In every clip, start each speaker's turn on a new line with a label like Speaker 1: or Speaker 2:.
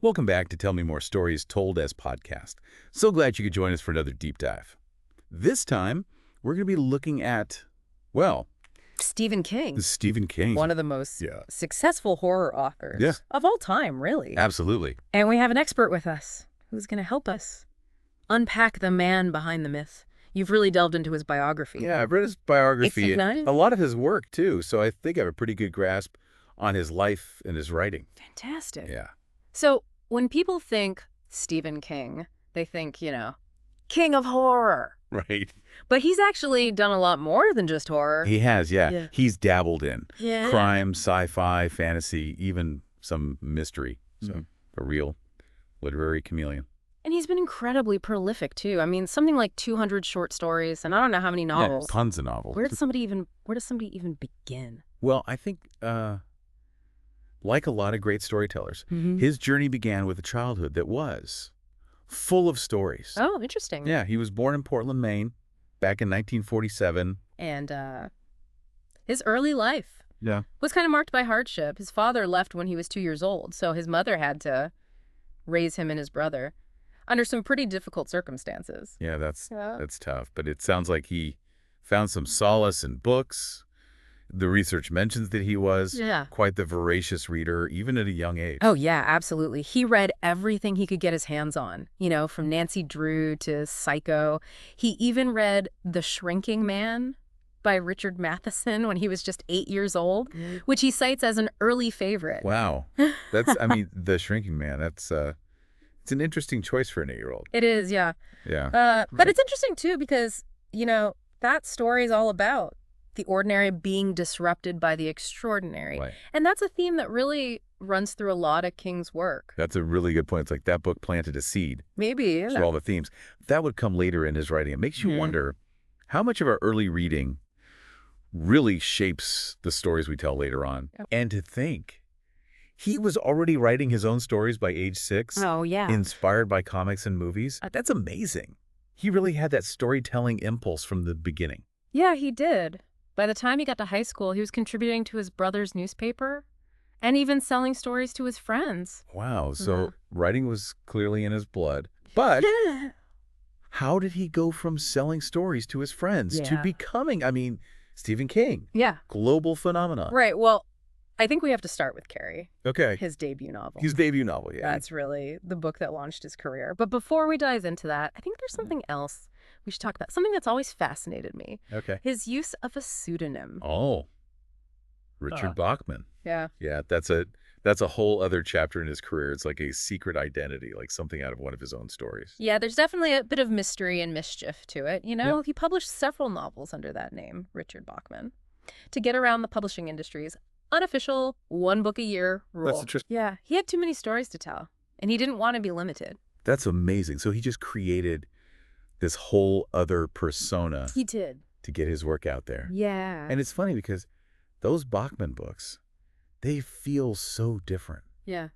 Speaker 1: Welcome back to Tell Me More Stories Told as Podcast. So glad you could join us for another deep dive. This time, we're going to be looking at, well,
Speaker 2: Stephen King,
Speaker 1: Stephen King.
Speaker 2: one of the most successful horror authors of all time, really.
Speaker 1: Absolutely.
Speaker 2: And we have an expert with us who's going to help us unpack the man behind the myth. You've really delved into his biography.
Speaker 1: Yeah, I've read his biography,
Speaker 2: It's
Speaker 1: a lot of his work, too, so I think I have a pretty good grasp on his life and his writing.
Speaker 2: Fantastic.
Speaker 1: Yeah.
Speaker 2: So when people think Stephen King, they think, king of horror.
Speaker 1: Right.
Speaker 2: But he's actually done a lot more than just horror.
Speaker 1: He has, yeah. He's dabbled in
Speaker 2: Yeah.
Speaker 1: crime, sci-fi, fantasy, even some mystery. So a real literary chameleon.
Speaker 2: And he's been incredibly prolific, too. I mean, something like 200 short stories, and I don't know how many novels.
Speaker 1: Yeah, tons of novels.
Speaker 2: Where does somebody even begin?
Speaker 1: Well, I think, like a lot of great storytellers, his journey began with a childhood that was full of stories.
Speaker 2: Oh, interesting.
Speaker 1: Yeah, he was born in Portland, Maine, back in 1947.
Speaker 2: And his early life
Speaker 1: Yeah.
Speaker 2: was kind of marked by hardship. His father left when he was 2 years old, so his mother had to raise him and his brother under some pretty difficult circumstances.
Speaker 1: Yeah, that's tough. But it sounds like he found some solace in books. The research mentions that he was quite the voracious reader, even at a young age.
Speaker 2: Oh, yeah, absolutely. He read everything he could get his hands on, from Nancy Drew to Psycho. He even read The Shrinking Man by Richard Matheson when he was just 8 years old, which he cites as an early favorite.
Speaker 1: Wow. That's, The Shrinking Man, it's an interesting choice for an 8-year-old.
Speaker 2: It is, yeah.
Speaker 1: Yeah.
Speaker 2: But it's interesting, too, because, that story is all about the ordinary being disrupted by the extraordinary.
Speaker 1: Right.
Speaker 2: And that's a theme that really runs through a lot of King's work.
Speaker 1: That's a really good point. It's like that book planted a seed.
Speaker 2: Maybe,
Speaker 1: For all the themes. That would come later in his writing. It makes you wonder how much of our early reading really shapes the stories we tell later on.
Speaker 2: Yep.
Speaker 1: And to think, he was already writing his own stories by age 6.
Speaker 2: Oh, yeah.
Speaker 1: Inspired by comics and movies. That's amazing. He really had that storytelling impulse from the beginning.
Speaker 2: Yeah, he did. By the time he got to high school, he was contributing to his brother's newspaper and even selling stories to his friends.
Speaker 1: Wow. So writing was clearly in his blood. But how did he go from selling stories to his friends to becoming, Stephen King?
Speaker 2: Yeah.
Speaker 1: Global phenomenon.
Speaker 2: Right. Well, I think we have to start with Carrie.
Speaker 1: Okay.
Speaker 2: His debut novel.
Speaker 1: His debut novel, yeah.
Speaker 2: That's really the book that launched his career. But before we dive into that, I think there's something else we should talk about. Something that's always fascinated me.
Speaker 1: Okay.
Speaker 2: His use of a pseudonym.
Speaker 1: Oh. Richard Bachman.
Speaker 2: Yeah.
Speaker 1: Yeah, that's a whole other chapter in his career. It's like a secret identity, like something out of one of his own stories.
Speaker 2: Yeah, there's definitely a bit of mystery and mischief to it.
Speaker 1: Yeah.
Speaker 2: He published several novels under that name, Richard Bachman, to get around the publishing industry's unofficial one-book-a-year rule.
Speaker 1: That's interesting.
Speaker 2: Yeah, he had too many stories to tell, and he didn't want to be limited.
Speaker 1: That's amazing. So he just created this whole other persona.
Speaker 2: He did.
Speaker 1: To get his work out there.
Speaker 2: Yeah.
Speaker 1: And it's funny because those Bachman books, they feel so different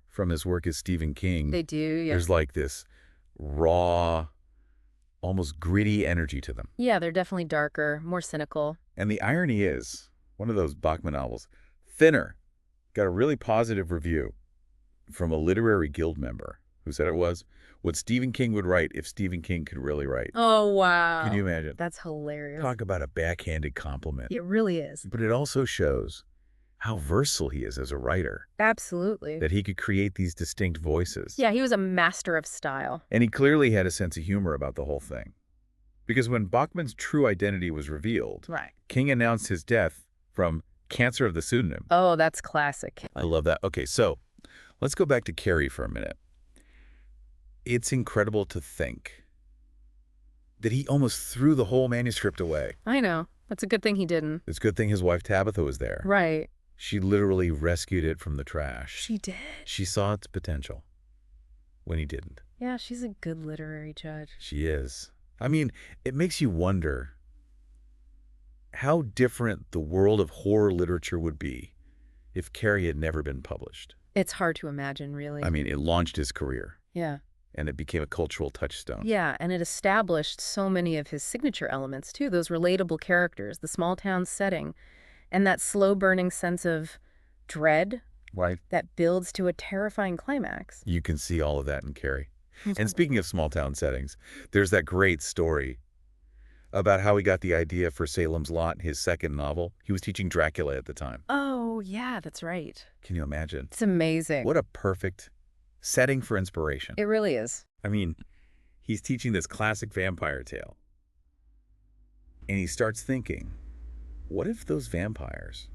Speaker 1: from his work as Stephen King.
Speaker 2: They do, yeah.
Speaker 1: There's like this raw, almost gritty energy to them.
Speaker 2: Yeah, they're definitely darker, more cynical.
Speaker 1: And the irony is, one of those Bachman novels, Thinner, got a really positive review from a literary guild member who said it was what Stephen King would write if Stephen King could really write.
Speaker 2: Oh, wow.
Speaker 1: Can you imagine?
Speaker 2: That's hilarious.
Speaker 1: Talk about a backhanded compliment.
Speaker 2: It really is.
Speaker 1: But it also shows how versatile he is as a writer.
Speaker 2: Absolutely.
Speaker 1: That he could create these distinct voices.
Speaker 2: Yeah, he was a master of style.
Speaker 1: And he clearly had a sense of humor about the whole thing. Because when Bachman's true identity was revealed, King announced his death from cancer of the pseudonym.
Speaker 2: Oh, that's classic.
Speaker 1: I love that. Okay, so let's go back to Carrie for a minute. It's incredible to think that he almost threw the whole manuscript away.
Speaker 2: I know. That's a good thing he didn't.
Speaker 1: It's a good thing his wife Tabitha was there.
Speaker 2: Right.
Speaker 1: She literally rescued it from the trash.
Speaker 2: She did.
Speaker 1: She saw its potential when he didn't.
Speaker 2: Yeah, she's a good literary judge.
Speaker 1: She is. It makes you wonder how different the world of horror literature would be if Carrie had never been published.
Speaker 2: It's hard to imagine, really.
Speaker 1: It launched his career.
Speaker 2: Yeah.
Speaker 1: And it became a cultural touchstone.
Speaker 2: Yeah, and it established so many of his signature elements, too. Those relatable characters, the small town setting, and that slow-burning sense of dread
Speaker 1: Right.
Speaker 2: that builds to a terrifying climax.
Speaker 1: You can see all of that in Carrie. And speaking of small town settings, there's that great story about how he got the idea for Salem's Lot, his second novel. He was teaching Dracula at the time.
Speaker 2: Oh, yeah, that's right.
Speaker 1: Can you imagine?
Speaker 2: It's amazing.
Speaker 1: What a perfect setting for inspiration.
Speaker 2: It really is.
Speaker 1: I mean, he's teaching this classic vampire tale. And he starts thinking, what if those vampires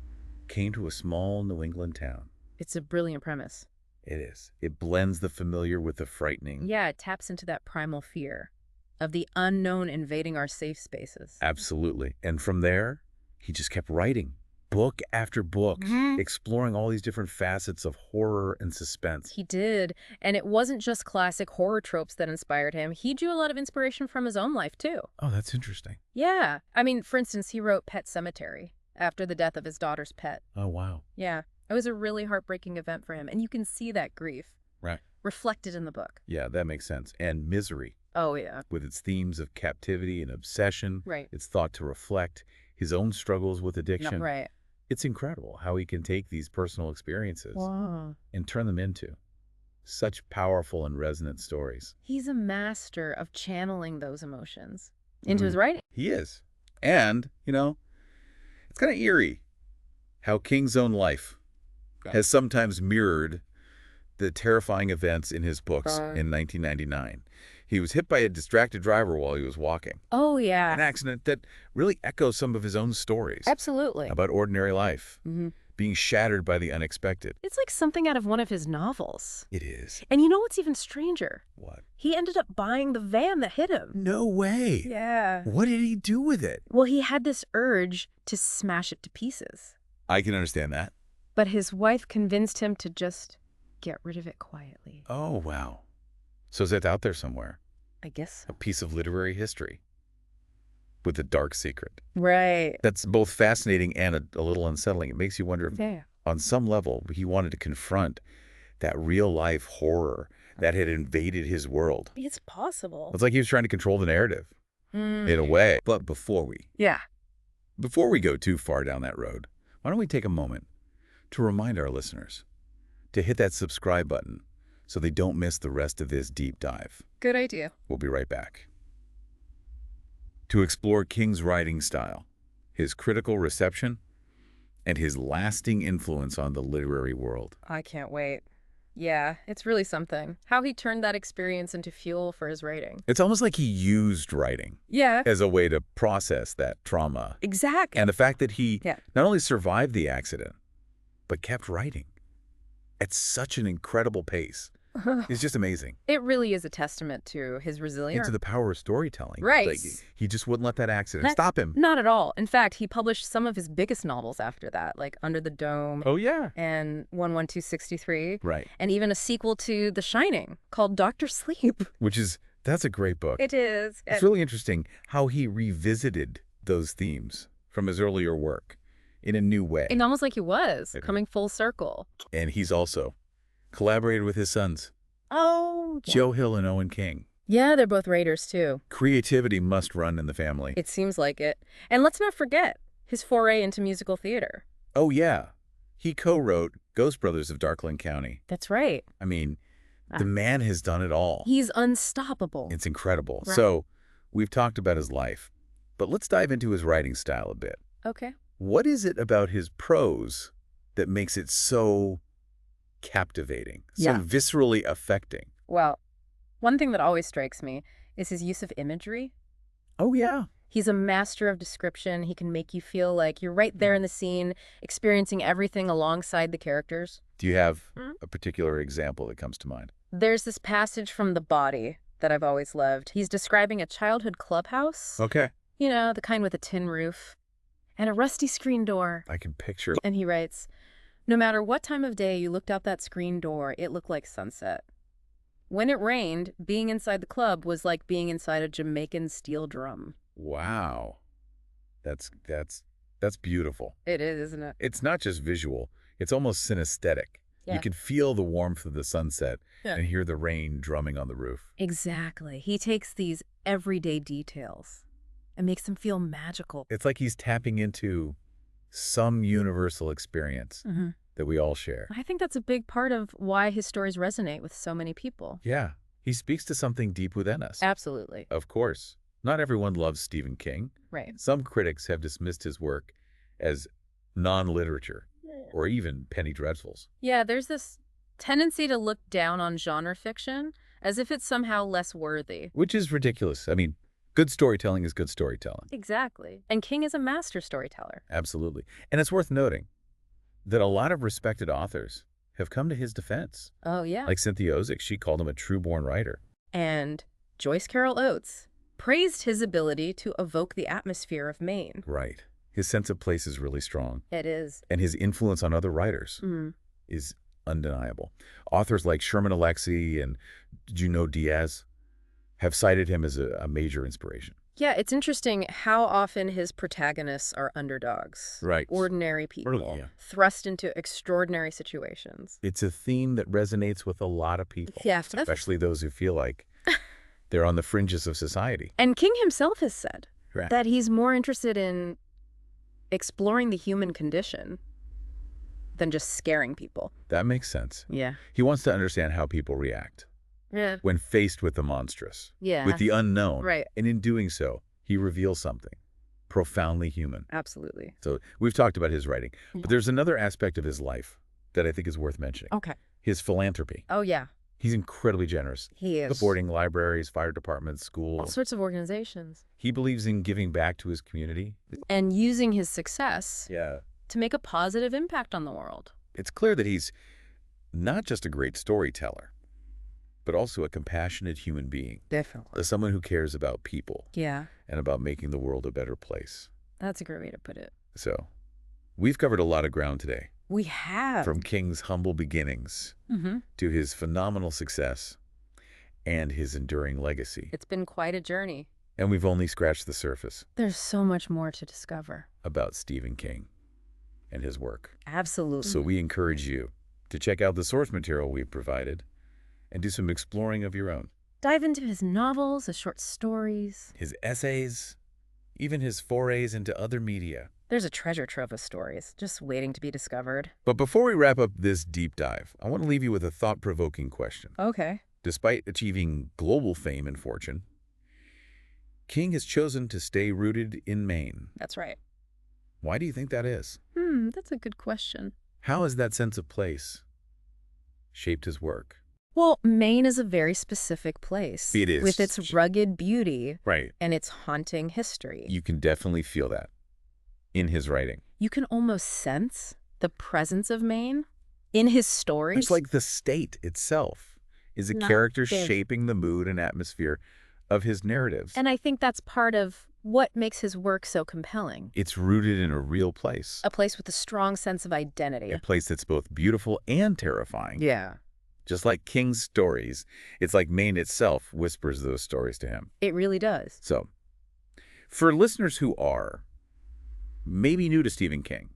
Speaker 1: came to a small New England town?
Speaker 2: It's a brilliant premise.
Speaker 1: It is. It blends the familiar with the frightening.
Speaker 2: Yeah, it taps into that primal fear of the unknown invading our safe spaces.
Speaker 1: Absolutely. And from there, he just kept writing book after book, exploring all these different facets of horror and suspense.
Speaker 2: He did. And it wasn't just classic horror tropes that inspired him. He drew a lot of inspiration from his own life, too.
Speaker 1: Oh, that's interesting.
Speaker 2: Yeah. I mean, for instance, he wrote Pet Sematary after the death of his daughter's pet.
Speaker 1: Oh, wow.
Speaker 2: Yeah. It was a really heartbreaking event for him. And you can see that grief
Speaker 1: Right.
Speaker 2: reflected in the book.
Speaker 1: Yeah, that makes sense. And Misery,
Speaker 2: Oh, yeah.
Speaker 1: with its themes of captivity and obsession.
Speaker 2: Right.
Speaker 1: It's thought to reflect his own struggles with addiction.
Speaker 2: Right.
Speaker 1: It's incredible how he can take these personal experiences
Speaker 2: Wow.
Speaker 1: and turn them into such powerful and resonant stories.
Speaker 2: He's a master of channeling those emotions into his writing.
Speaker 1: He is. And, it's kind of eerie how King's own life has sometimes mirrored the terrifying events in his books in 1999. He was hit by a distracted driver while he was walking.
Speaker 2: Oh,
Speaker 1: An
Speaker 2: yeah.
Speaker 1: accident that really echoes some of his own stories
Speaker 2: Absolutely.
Speaker 1: about ordinary life,
Speaker 2: Mhm.
Speaker 1: being shattered by the unexpected.
Speaker 2: It's like something out of one of his novels.
Speaker 1: It is.
Speaker 2: And you know what's even stranger?
Speaker 1: What?
Speaker 2: He ended up buying the van that hit him.
Speaker 1: No way.
Speaker 2: Yeah.
Speaker 1: What did he do with it?
Speaker 2: Well, he had this urge to smash it to pieces.
Speaker 1: I can understand that.
Speaker 2: But his wife convinced him to just get rid of it quietly.
Speaker 1: Oh, wow. So is that out there somewhere?
Speaker 2: I guess
Speaker 1: A
Speaker 2: so.
Speaker 1: piece of literary history with a dark secret.
Speaker 2: Right.
Speaker 1: That's both fascinating and a little unsettling. It makes you wonder if,
Speaker 2: Yeah.
Speaker 1: on some level, he wanted to confront that real-life horror that had invaded his world.
Speaker 2: It's possible.
Speaker 1: It's like he was trying to control the narrative, in a way. But before we
Speaker 2: Yeah.
Speaker 1: go too far down that road, why don't we take a moment to remind our listeners to hit that subscribe button so they don't miss the rest of this deep dive.
Speaker 2: Good idea.
Speaker 1: We'll be right back. To explore King's writing style, his critical reception, and his lasting influence on the literary world.
Speaker 2: I can't wait. Yeah, it's really something. How he turned that experience into fuel for his writing.
Speaker 1: It's almost like he used writing
Speaker 2: Yeah.
Speaker 1: as a way to process that trauma.
Speaker 2: Exactly.
Speaker 1: And the fact that he
Speaker 2: Yeah.
Speaker 1: not only survived the accident, but kept writing at such an incredible pace is just amazing.
Speaker 2: It really is a testament to his
Speaker 1: And
Speaker 2: resilience.
Speaker 1: to the power of storytelling.
Speaker 2: Right.
Speaker 1: Like, he just wouldn't let that accident stop him.
Speaker 2: Not at all. In fact, he published some of his biggest novels after that, like Under the Dome
Speaker 1: Oh, yeah.
Speaker 2: and 11263,
Speaker 1: Right.
Speaker 2: and even a sequel to The Shining called Dr. Sleep.
Speaker 1: That's a great book.
Speaker 2: It is.
Speaker 1: It's really interesting how he revisited those themes from his earlier work in a new way.
Speaker 2: And almost like he was,
Speaker 1: It is.
Speaker 2: coming full circle.
Speaker 1: And he's also collaborated with his sons,
Speaker 2: Oh.
Speaker 1: Joe Hill and Owen King.
Speaker 2: Yeah, they're both writers, too.
Speaker 1: Creativity must run in the family.
Speaker 2: It seems like it. And let's not forget his foray into musical theater.
Speaker 1: Oh, yeah. He co-wrote Ghost Brothers of Darkland County.
Speaker 2: That's right.
Speaker 1: I mean, the man has done it all.
Speaker 2: He's unstoppable.
Speaker 1: It's incredible.
Speaker 2: Right.
Speaker 1: So we've talked about his life, but let's dive into his writing style a bit.
Speaker 2: Okay.
Speaker 1: What is it about his prose that makes it so captivating, so
Speaker 2: Yeah.
Speaker 1: viscerally affecting?
Speaker 2: Well, one thing that always strikes me is his use of imagery.
Speaker 1: Oh, yeah.
Speaker 2: He's a master of description. He can make you feel like you're right there in the scene, experiencing everything alongside the characters.
Speaker 1: Do you have a particular example that comes to mind?
Speaker 2: There's this passage from The Body that I've always loved. He's describing a childhood clubhouse,
Speaker 1: Okay.
Speaker 2: you know, the kind with a tin roof, and a rusty screen door.
Speaker 1: I can picture.
Speaker 2: And he writes, no matter what time of day you looked out that screen door, it looked like sunset. When it rained, being inside the club was like being inside a Jamaican steel drum.
Speaker 1: Wow. That's beautiful.
Speaker 2: It is, isn't it?
Speaker 1: It's not just visual. It's almost synesthetic.
Speaker 2: Yeah.
Speaker 1: You can feel the warmth of the sunset
Speaker 2: Yeah.
Speaker 1: and hear the rain drumming on the roof.
Speaker 2: Exactly. He takes these everyday details and makes them feel magical.
Speaker 1: It's like he's tapping into some universal experience that we all share.
Speaker 2: I think that's a big part of why his stories resonate with so many people.
Speaker 1: Yeah, he speaks to something deep within us.
Speaker 2: Absolutely.
Speaker 1: Of course, not everyone loves Stephen King.
Speaker 2: Right.
Speaker 1: Some critics have dismissed his work as non-literature or even penny dreadfuls.
Speaker 2: Yeah, there's this tendency to look down on genre fiction as if it's somehow less worthy.
Speaker 1: Which is ridiculous. I mean, good storytelling is good storytelling.
Speaker 2: Exactly. And King is a master storyteller.
Speaker 1: Absolutely. And it's worth noting that a lot of respected authors have come to his defense.
Speaker 2: Oh, yeah.
Speaker 1: Like Cynthia Ozick, she called him a true-born writer.
Speaker 2: And Joyce Carol Oates praised his ability to evoke the atmosphere of Maine.
Speaker 1: Right. His sense of place is really strong.
Speaker 2: It is.
Speaker 1: And his influence on other writers is undeniable. Authors like Sherman Alexie and Junot Diaz have cited him as a major inspiration.
Speaker 2: Yeah, it's interesting how often his protagonists are underdogs.
Speaker 1: Right.
Speaker 2: Ordinary people,
Speaker 1: Yeah.
Speaker 2: thrust into extraordinary situations.
Speaker 1: It's a theme that resonates with a lot of people,
Speaker 2: Yeah.
Speaker 1: especially those who feel like they're on the fringes of society.
Speaker 2: And King himself has said
Speaker 1: Right.
Speaker 2: that he's more interested in exploring the human condition than just scaring people.
Speaker 1: That makes sense.
Speaker 2: Yeah.
Speaker 1: He wants to understand how people react
Speaker 2: Yeah.
Speaker 1: when faced with the monstrous,
Speaker 2: Yeah.
Speaker 1: with the unknown.
Speaker 2: Right.
Speaker 1: And in doing so, he reveals something profoundly human.
Speaker 2: Absolutely.
Speaker 1: So we've talked about his writing,
Speaker 2: Yeah.
Speaker 1: but there's another aspect of his life that I think is worth mentioning.
Speaker 2: Okay.
Speaker 1: His philanthropy.
Speaker 2: Oh, yeah.
Speaker 1: He's incredibly generous.
Speaker 2: He is.
Speaker 1: Supporting libraries, fire departments,
Speaker 2: All
Speaker 1: schools.
Speaker 2: sorts of organizations.
Speaker 1: He believes in giving back to his community.
Speaker 2: And using his success
Speaker 1: Yeah.
Speaker 2: to make a positive impact on the world.
Speaker 1: It's clear that he's not just a great storyteller, but also a compassionate human being.
Speaker 2: Definitely.
Speaker 1: Someone who cares about people
Speaker 2: Yeah.
Speaker 1: and about making the world a better place.
Speaker 2: That's a great way to put it.
Speaker 1: So, we've covered a lot of ground today.
Speaker 2: We have.
Speaker 1: From King's humble beginnings to his phenomenal success and his enduring legacy.
Speaker 2: It's been quite a journey.
Speaker 1: And we've only scratched the surface
Speaker 2: There's so much more to discover.
Speaker 1: about Stephen King and his work.
Speaker 2: Absolutely.
Speaker 1: So we encourage you to check out the source material we've provided and do some exploring of your own.
Speaker 2: Dive into his novels, his short stories.
Speaker 1: His essays, even his forays into other media.
Speaker 2: There's a treasure trove of stories just waiting to be discovered.
Speaker 1: But before we wrap up this deep dive, I want to leave you with a thought-provoking question.
Speaker 2: Okay.
Speaker 1: Despite achieving global fame and fortune, King has chosen to stay rooted in Maine.
Speaker 2: That's right.
Speaker 1: Why do you think that is?
Speaker 2: That's a good question.
Speaker 1: How has that sense of place shaped his work?
Speaker 2: Well, Maine is a very specific place.
Speaker 1: It is.
Speaker 2: With its rugged beauty
Speaker 1: Right.
Speaker 2: and its haunting history.
Speaker 1: You can definitely feel that in his writing.
Speaker 2: You can almost sense the presence of Maine in his stories.
Speaker 1: It's like the state itself is a
Speaker 2: Not
Speaker 1: character
Speaker 2: big.
Speaker 1: shaping the mood and atmosphere of his narratives.
Speaker 2: And I think that's part of what makes his work so compelling.
Speaker 1: It's rooted in a real place.
Speaker 2: A place with a strong sense of identity.
Speaker 1: A place that's both beautiful and terrifying.
Speaker 2: Yeah.
Speaker 1: Just like King's stories, it's like Maine itself whispers those stories to him.
Speaker 2: It really does.
Speaker 1: So, for listeners who are maybe new to Stephen King,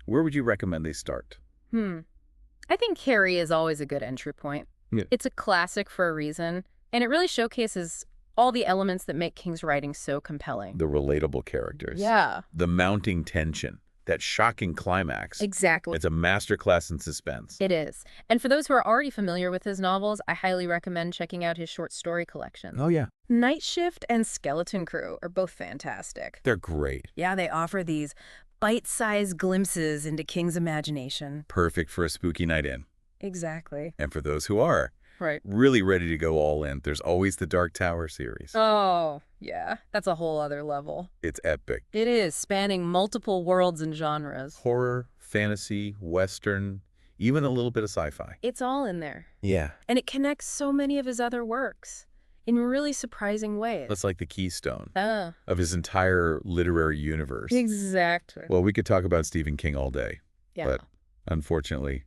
Speaker 1: where would you recommend they start?
Speaker 2: I think Carrie is always a good entry point.
Speaker 1: Yeah.
Speaker 2: It's a classic for a reason, and it really showcases all the elements that make King's writing so compelling.
Speaker 1: The relatable characters.
Speaker 2: Yeah.
Speaker 1: The mounting tension. That shocking climax.
Speaker 2: Exactly.
Speaker 1: It's a masterclass in suspense.
Speaker 2: It is. And for those who are already familiar with his novels, I highly recommend checking out his short story collections.
Speaker 1: Oh, yeah.
Speaker 2: Night Shift and Skeleton Crew are both fantastic.
Speaker 1: They're great.
Speaker 2: Yeah, they offer these bite-sized glimpses into King's imagination.
Speaker 1: Perfect for a spooky night in.
Speaker 2: Exactly.
Speaker 1: And for those who are
Speaker 2: Right.
Speaker 1: really ready to go all in, there's always the Dark Tower series.
Speaker 2: Oh, yeah. That's a whole other level.
Speaker 1: It's epic.
Speaker 2: It is, spanning multiple worlds and genres.
Speaker 1: Horror, fantasy, Western, even a little bit of sci-fi.
Speaker 2: It's all in there.
Speaker 1: Yeah.
Speaker 2: And it connects so many of his other works in really surprising ways.
Speaker 1: That's like the keystone
Speaker 2: Ah,
Speaker 1: of his entire literary universe.
Speaker 2: exactly.
Speaker 1: Well, we could talk about Stephen King all day,
Speaker 2: Yeah.
Speaker 1: but unfortunately,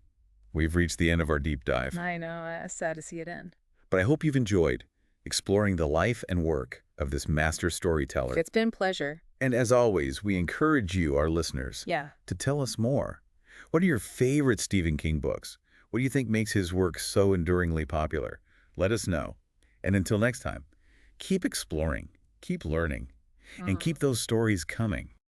Speaker 1: we've reached the end of our deep dive.
Speaker 2: I know. It's sad to see it end.
Speaker 1: But I hope you've enjoyed exploring the life and work of this master storyteller.
Speaker 2: It's been a pleasure.
Speaker 1: And as always, we encourage you, our listeners,
Speaker 2: Yeah.
Speaker 1: to tell us more. What are your favorite Stephen King books? What do you think makes his work so enduringly popular? Let us know. And until next time, keep exploring, keep learning, and keep those stories coming.